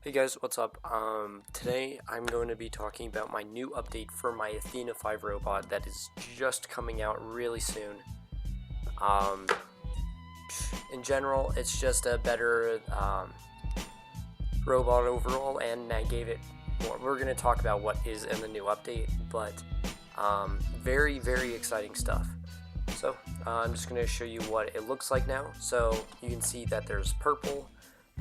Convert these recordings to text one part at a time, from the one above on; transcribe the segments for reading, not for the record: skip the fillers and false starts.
Hey guys, what's up? Today I'm going to be talking about my new update for my Athena 5 robot that is just coming out really soon. In general, it's just a better robot overall, and I gave it more. We're going to talk about what is in the new update, but very, very exciting stuff. So I'm just going to show you what it looks like now. So you can see that there's purple.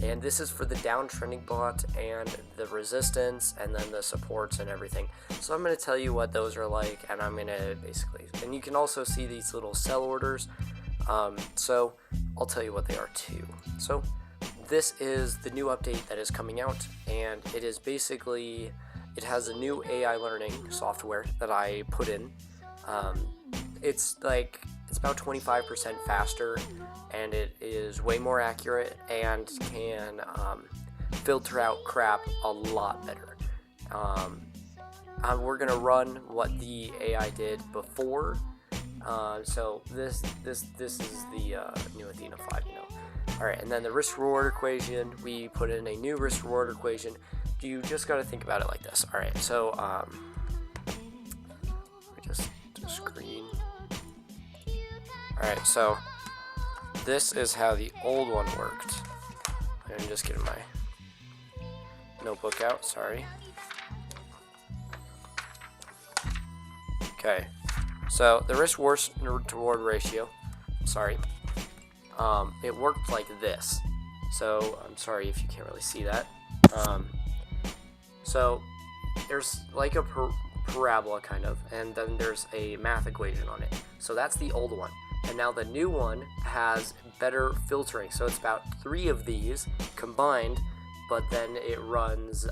And this is for the downtrending bot and the resistance and then the supports and everything. So I'm going to tell you what those are like, and I'm going to and you can also see these little sell orders. So I'll tell you what they are too. So this is the new update that is coming out, and it is basically, it has a new AI learning software that I put in. It's about 25% faster, and it is way more accurate and can filter out crap a lot better. We're gonna run what the AI did before. So this is the new Athena 5, Alright, and then the risk-reward equation, we put in a new risk-reward equation. You just gotta think about it like this. Alright, so just screen. Alright, so this is how the old one worked. I'm just getting my notebook out, sorry. Okay, so the risk-reward ratio, it worked like this. So, I'm sorry if you can't really see that. So, there's like a parabola kind of, and then there's a math equation on it. So that's the old one. And now the new one has better filtering. So it's about 3 of these combined, but then it runs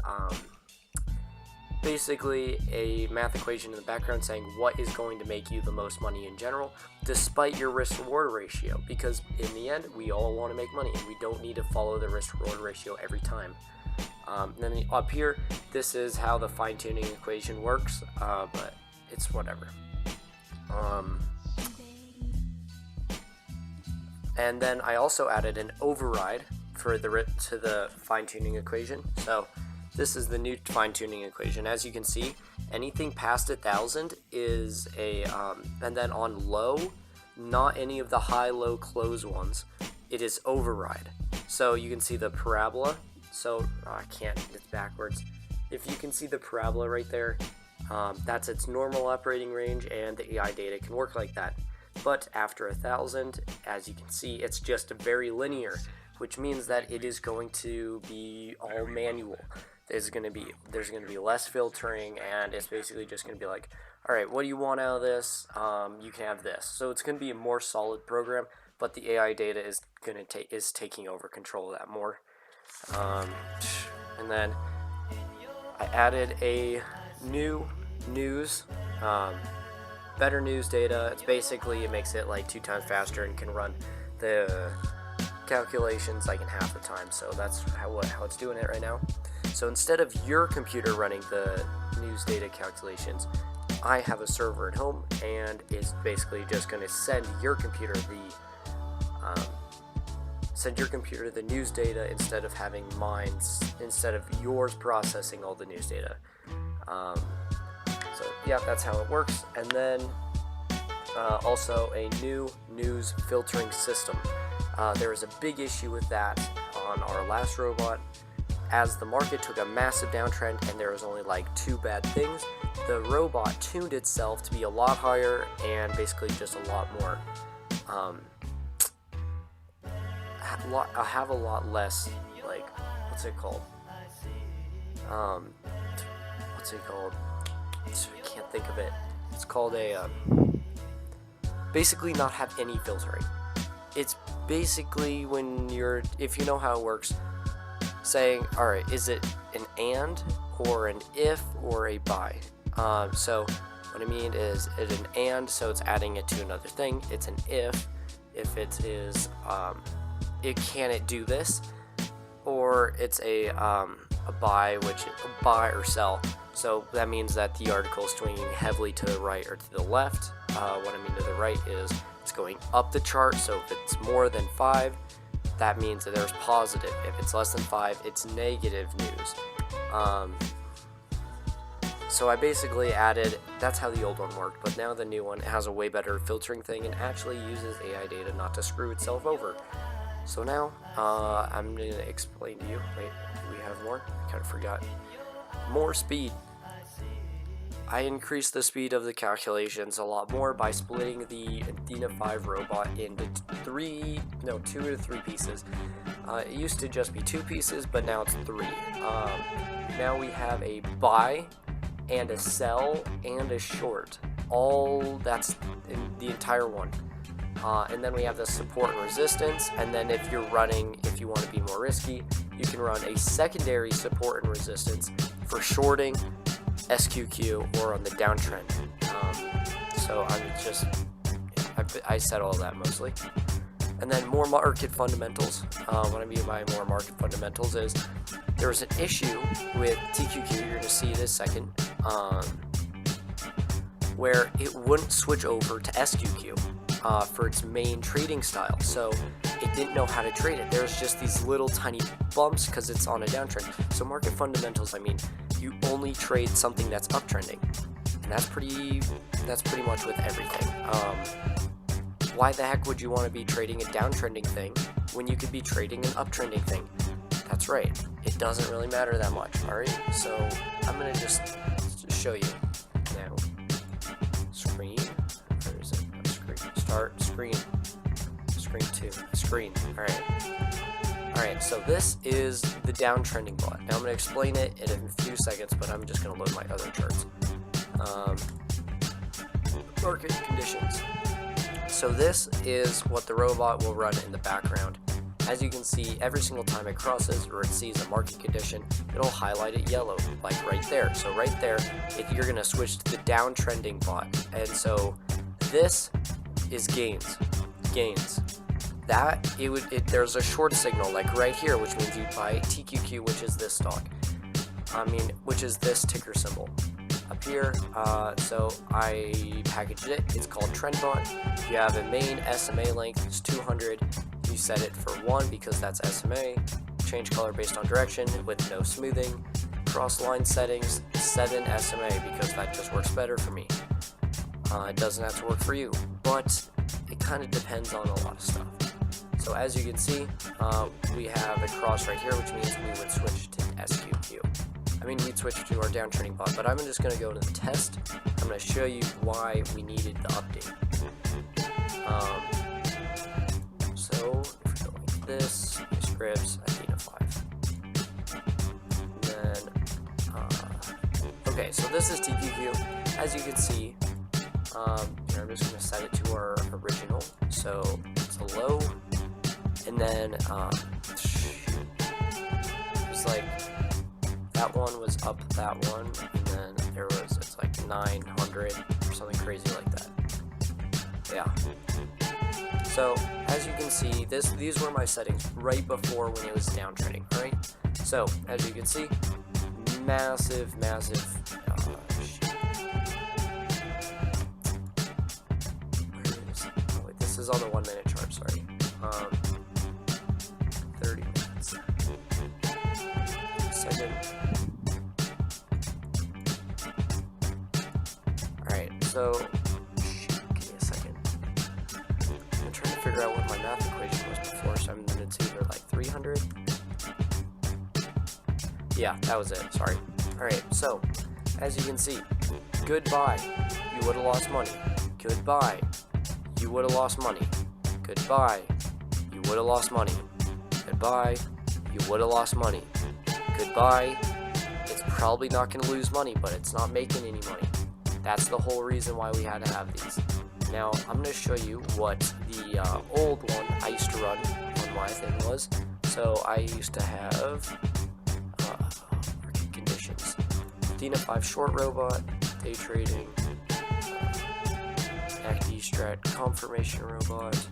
basically a math equation in the background saying what is going to make you the most money in general, despite your risk-reward ratio. Because in the end, we all want to make money, and we don't need to follow the risk-reward ratio every time. Then up here, this is how the fine-tuning equation works, but it's whatever. And then I also added an override for to the fine-tuning equation. So this is the new fine-tuning equation. As you can see, anything past 1,000 is a, and then on low, not any of the high, low, close ones, it is override. So you can see the parabola. So I can't, it's backwards. If you can see the parabola right there, that's its normal operating range, and the AI data can work like that. But after 1,000, as you can see, it's just very linear, which means that it is going to be all manual. There's going to be less filtering, and it's basically just going to be like, all right, what do you want out of this? You can have this. So it's going to be a more solid program, but the AI data is taking over control of that more. And then I added a new news. Better news data. It's basically, it makes it like 2 times faster and can run the calculations like in half the time. So that's how it's doing it right now. So instead of your computer running the news data calculations, I have a server at home, and it's basically just going to send your computer the news data instead of yours processing all the news data. So yeah, that's how it works. And then also a new news filtering system. There was a big issue with that on our last robot. As the market took a massive downtrend and there was only like 2 bad things, the robot tuned itself to be a lot higher and basically just a lot more, have a lot less, like, what's it called? I can't think of it. It's called a, basically not have any filtering. It's basically if you know how it works, saying, alright, is it an and, or an if, or a by? So what I mean is, it's an and, so it's adding it to another thing. It's an if it is, can it do this? Or it's a buy, buy or sell. So that means that the article is swinging heavily to the right or to the left. What I mean to the right is it's going up the chart, so if it's more than 5, that means that there's positive. If it's less than 5, it's negative news. So I basically added, that's how the old one worked, but now the new one has a way better filtering thing and actually uses AI data not to screw itself over. So now, I'm going to explain to you. Wait, do we have more? I kind of forgot. More speed. I increased the speed of the calculations a lot more by splitting the Athena 5 robot into 2 to 3 pieces. It used to just be 2 pieces, but now it's 3. Now we have a buy and a sell and a short. All that's in the entire one. And then we have the support and resistance, and then if you want to be more risky, you can run a secondary support and resistance for shorting, SQQ, or on the downtrend. So I said all that mostly. And then more market fundamentals. What I mean by more market fundamentals is there was an issue with TQQ, you're going to see it in a second, where it wouldn't switch over to SQQ for its main trading style. So it didn't know how to trade it. There's just these little tiny bumps because it's on a downtrend. So market fundamentals, I mean, you only trade something that's uptrending, and that's pretty much with everything. Why the heck would you want to be trading a downtrending thing when you could be trading an uptrending thing? That's right, it doesn't really matter that much. Alright, so I'm gonna just show you now. Screen, where is it? Screen, start, screen 2, screen. Alright, so this is the downtrending bot. Now I'm going to explain it in a few seconds, but I'm just going to load my other charts. Market conditions. So this is what the robot will run in the background. As you can see, every single time it crosses or it sees a market condition, it'll highlight it yellow, like right there. So right there, you're going to switch to the downtrending bot. And so this is gains. There's a short signal like right here, which means you'd buy TQQ, which is this stock. Which is this ticker symbol up here. So I packaged it. It's called TrendBot. You have a main SMA length, it's 200. You set it for 1 because that's SMA. Change color based on direction with no smoothing. Cross line settings, 7 SMA because that just works better for me. It doesn't have to work for you, but it kind of depends on a lot of stuff. So as you can see, we have a cross right here, which means we would switch to SQQ. We'd switch to our downtrending bot, but I'm just going to go to the test. I'm going to show you why we needed the update. So if we go like this, scripts, Athena 5. And then, okay, so this is TQQ. As you can see, I'm just going to set it to our original. So it's a low, and then it's like that one was up that one, and then it's like 900 or something crazy like that. Yeah. So as you can see, these were my settings right before when it was downtrending, right? So as you can see, massive. This is on the 1 minute chart, sorry. 30 minutes. Second. Alright, so give me a second. I'm trying to figure out what my math equation was before, so it's either like 300. Yeah, that was it, sorry. Alright, so as you can see, goodbye, you would have lost money. Goodbye, you would have lost money. Goodbye, you would have lost money. Goodbye, you would have lost money. Goodbye, it's probably not going to lose money, but it's not making any money. That's the whole reason why we had to have these. Now, I'm going to show you what the old one I used to run on my thing was. So I used to have market conditions. Athena 5 short robot, day trading, ACD strat confirmation robot,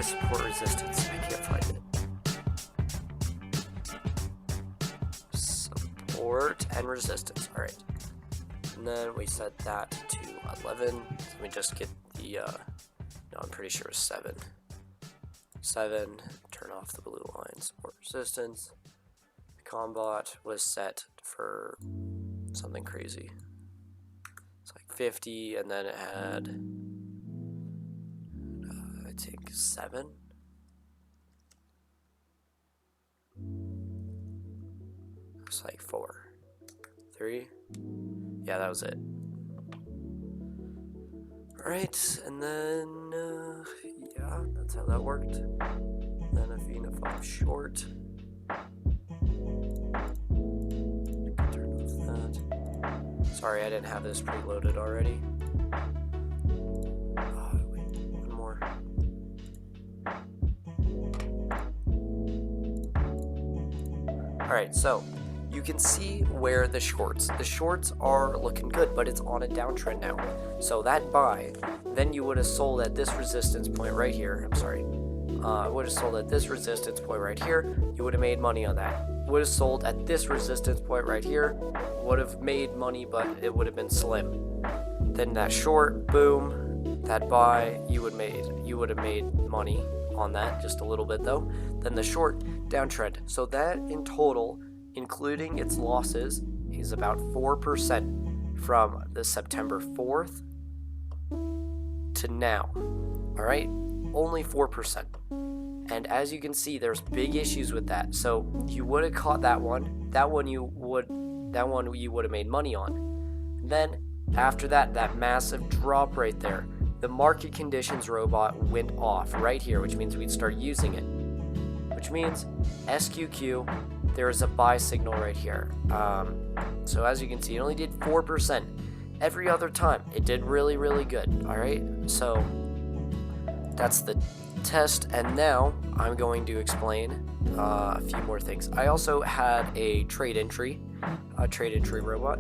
Where's support resistance? I can't find it. Support and resistance. All right. And then we set that to 11. Let me just get the, no, I'm pretty sure it's 7. 7, turn off the blue line, support resistance. The combat was set for something crazy. It's like 50, and then it had, I think 7. Looks like 4. 3. Yeah, that was it. Alright, and then, yeah, that's how that worked. Then Athena fell short. Turn off that. Sorry, I didn't have this preloaded already. Wait, one more. Alright, so you can see where the shorts are looking good, but it's on a downtrend now. So that buy, then you would have sold at this resistance point right here. I'm sorry. Would have sold at this resistance point right here. You would have made money on that. Would have sold at this resistance point right here. Would have made money, but it would have been slim. Then that short, boom. That buy, you would have made money on that, just a little bit though. Then the short, downtrend. So that in total, including its losses, is about 4% from the September 4th to now. All right, only 4%. And as you can see, there's big issues with that. So you would have caught that one. That one you would have made money on. Then after that, that massive drop right there, the market conditions robot went off right here, which means we'd start using it. Which means SQQ, there is a buy signal right here. So as you can see, it only did 4%. Every other time, it did really, really good. All right, so that's the test. And now I'm going to explain a few more things. I also had a trade entry robot,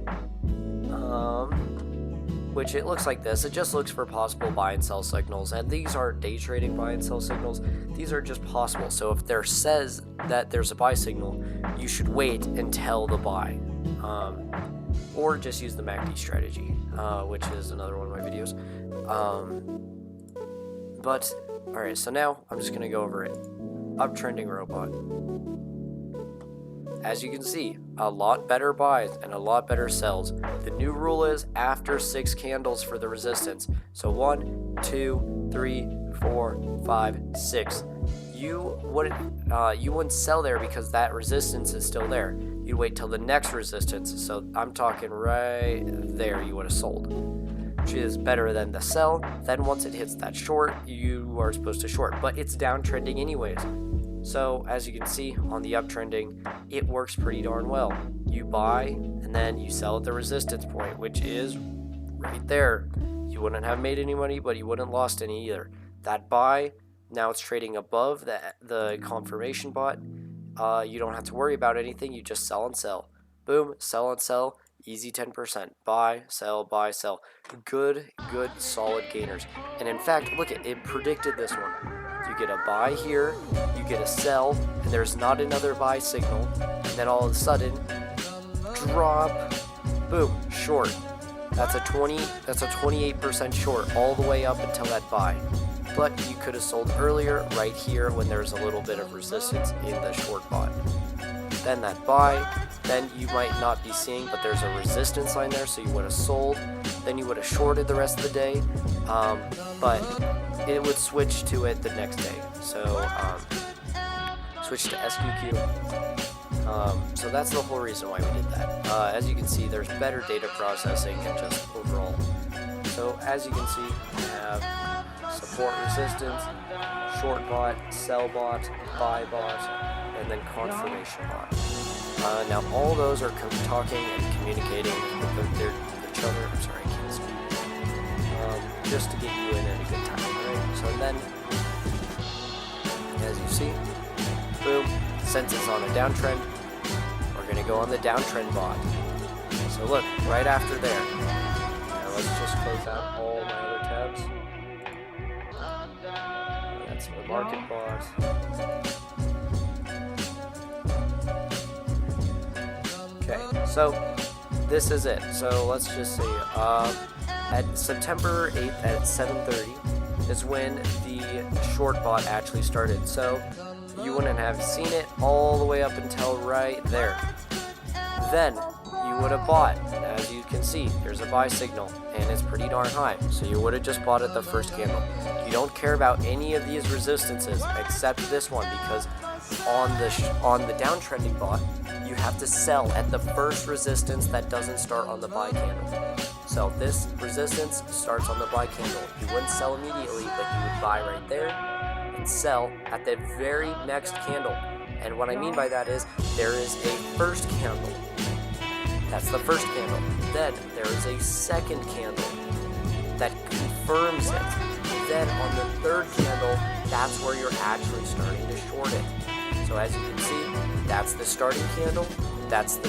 which it looks like this. It just looks for possible buy and sell signals, and these aren't day trading buy and sell signals. These are just possible. So if there says that there's a buy signal, you should wait until the buy, or just use the MACD strategy, which is another one of my videos. But all right, so now I'm just gonna go over it. Uptrending robot. As you can see, a lot better buys and a lot better sells. The new rule is after 6 candles for the resistance. So 1, 2, 3, 4, 5, 6. You wouldn't sell there because that resistance is still there. You'd wait till the next resistance. So I'm talking right there, you would have sold, which is better than the sell. Then once it hits that short, you are supposed to short, but it's downtrending anyways. So as you can see on the uptrending, it works pretty darn well. You buy and then you sell at the resistance point, which is right there. You wouldn't have made any money, but you wouldn't lost any either. That buy, now it's trading above the confirmation bot. You don't have to worry about anything. You just sell and sell. Boom, sell and sell. Easy 10%. Buy, sell, buy, sell. Good, solid gainers. And in fact, look, it predicted this one. You get a buy here, you get a sell, and there's not another buy signal, and then all of a sudden, drop, boom, short. That's a 28% short all the way up until that buy. But you could have sold earlier right here when there's a little bit of resistance in the short bot. Then that buy, then you might not be seeing, but there's a resistance line there, so you would have sold. Then you would have shorted the rest of the day, but it would switch to it the next day. So switch to SQQ. So that's the whole reason why we did that. As you can see, there's better data processing and just overall. So as you can see, we have support resistance, short bot, sell bot, buy bot, and then confirmation bot. Now all those are talking and communicating with each other. I'm sorry, I can't speak. Just to get you in at a good time, right? So then, as you see, boom, since it's on a downtrend, we're going to go on the downtrend bot. So look, right after there. Now let's just close out all my other tabs. That's So the market bought. Okay, so this is it. So let's just say at September 8th at 7:30 is when the short bot actually started. So you wouldn't have seen it all the way up until right there. Then you would have bought. As you can see, there's a buy signal and it's pretty darn high. So you would have just bought at the first candle. You don't care about any of these resistances except this one, because on the downtrending bot, you have to sell at the first resistance that doesn't start on the buy candle. So this resistance starts on the buy candle. You wouldn't sell immediately, but you would buy right there and sell at the very next candle. And what I mean by that is there is a first candle. That's the first candle. Then there is a second candle that confirms it. Then on the third candle, that's where you're actually starting to short it. So as you can see, that's the starting candle, that's the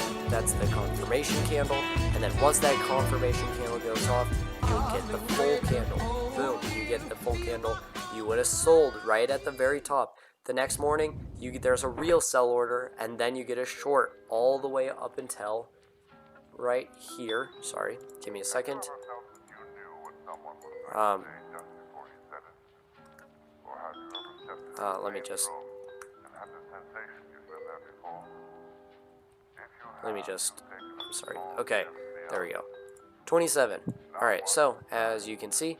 confirmation candle, and then once that confirmation candle goes off, you'll get the full candle. Boom, you get the full candle. You would have sold right at the very top. The next morning, there's a real sell order, and then you get a short all the way up until right here. Sorry, give me a second. I'm sorry. Okay, there we go. 27. Alright, so as you can see,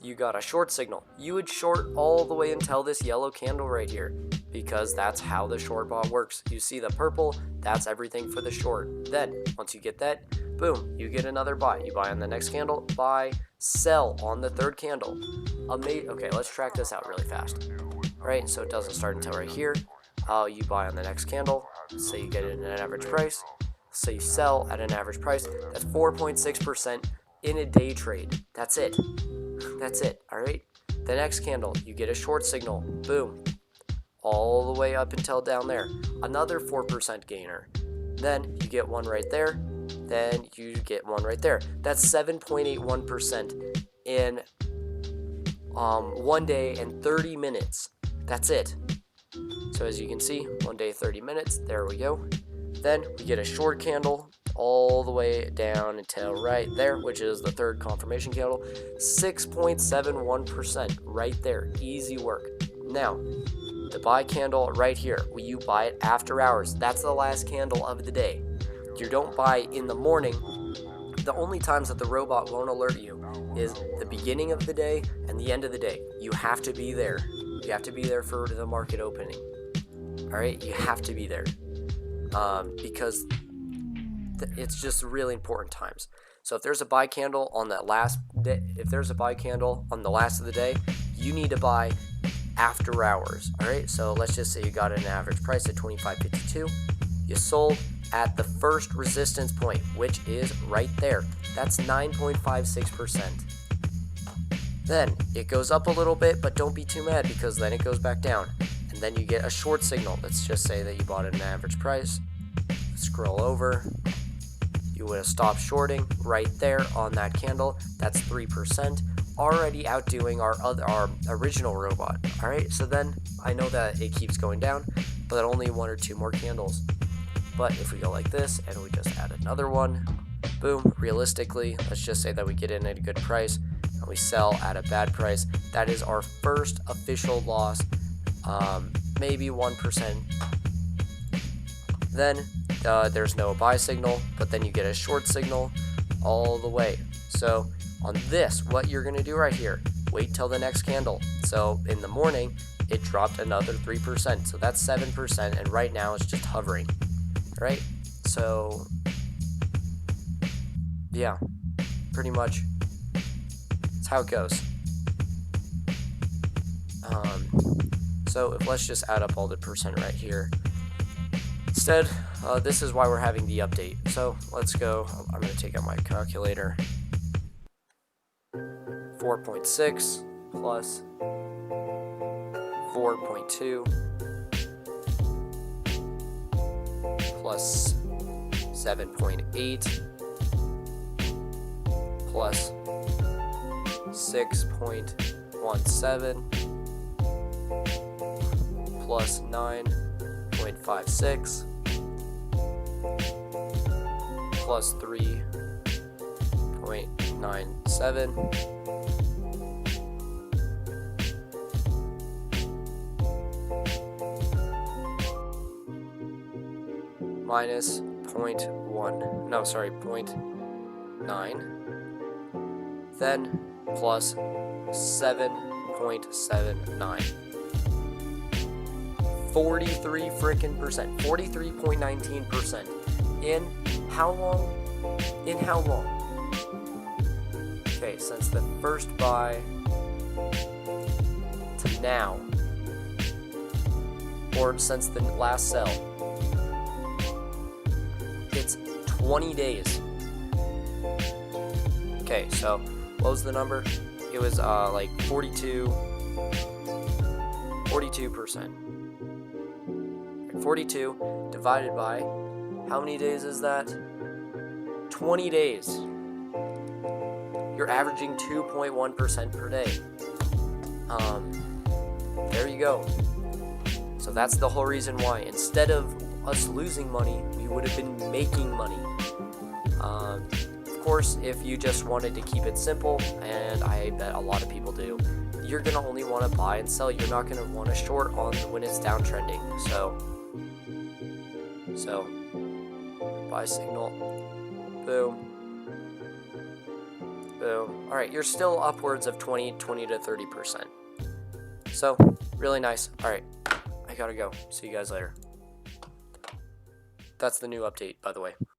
you got a short signal. You would short all the way until this yellow candle right here, because that's how the short bot works. You see the purple, that's everything for the short. Then, once you get that, boom, you get another buy. You buy on the next candle, buy, sell on the third candle. Okay, let's track this out really fast. Alright, so it doesn't start until right here. You buy on the next candle, so you get it at an average price. So you sell at an average price. That's 4.6% in a day trade. That's it. That's it. Alright. The next candle, you get a short signal. Boom. All the way up until down there. Another 4% gainer. Then you get one right there. Then you get one right there. That's 7.81% in 1 day and 30 minutes. That's it. So as you can see, 1 day, 30 minutes. There we go. Then we get a short candle all the way down until right there, which is the third confirmation candle. 6.71% right there. Easy work. Now, the buy candle right here, you buy it after hours. That's the last candle of the day. You don't buy in the morning. The only times that the robot won't alert you is the beginning of the day and the end of the day. You have to be there. You have to be there for the market opening. Alright, you have to be there. Because it's just really important times. So if there's a buy candle on that last day, if there's a buy candle on the last of the day, you need to buy after hours. All right, so let's just say you got an average price at $25.52. You sold at the first resistance point, which is right there. That's 9.56%. Then it goes up a little bit, but don't be too mad, because then it goes back down. And then you get a short signal. Let's just say that you bought at an average price. Scroll over. You would have stopped shorting right there on that candle. That's 3%, already outdoing our original robot. All right, so then I know that it keeps going down, but only 1 or 2 more candles. But if we go like this and we just add another one, boom, realistically, let's just say that we get in at a good price and we sell at a bad price. That is our first official loss, maybe 1%. Then there's no buy signal, but then you get a short signal all the way. So on this, what you're going to do right here, wait till the next candle. So in the morning, it dropped another 3%. So that's 7%. And right now it's just hovering. All right. So yeah, pretty much that's how it goes. So let's just add up all the percent right here. Instead, this is why we're having the update. So let's go. I'm going to take out my calculator. 4.6 plus 4.2 plus 7.8 plus 6.17 plus 9.56 plus 3.97 minus 0.9, then plus 7.79. 43 freaking percent, 43.19%. In how long? In how long? Okay, since the first buy to now, or since the last sell, it's 20 days. Okay, so what was the number? It was like 42%. 42 divided by, how many days is that? 20 days. You're averaging 2.1% per day. There you go. So that's the whole reason why. Instead of us losing money, we would have been making money. Of course, if you just wanted to keep it simple, and I bet a lot of people do, you're going to only want to buy and sell. You're not going to want to short on when it's downtrending. So buy signal, boom, boom. All right, you're still upwards of 20 to 30%. So really nice. All right, I gotta go. See you guys later. That's the new update, by the way.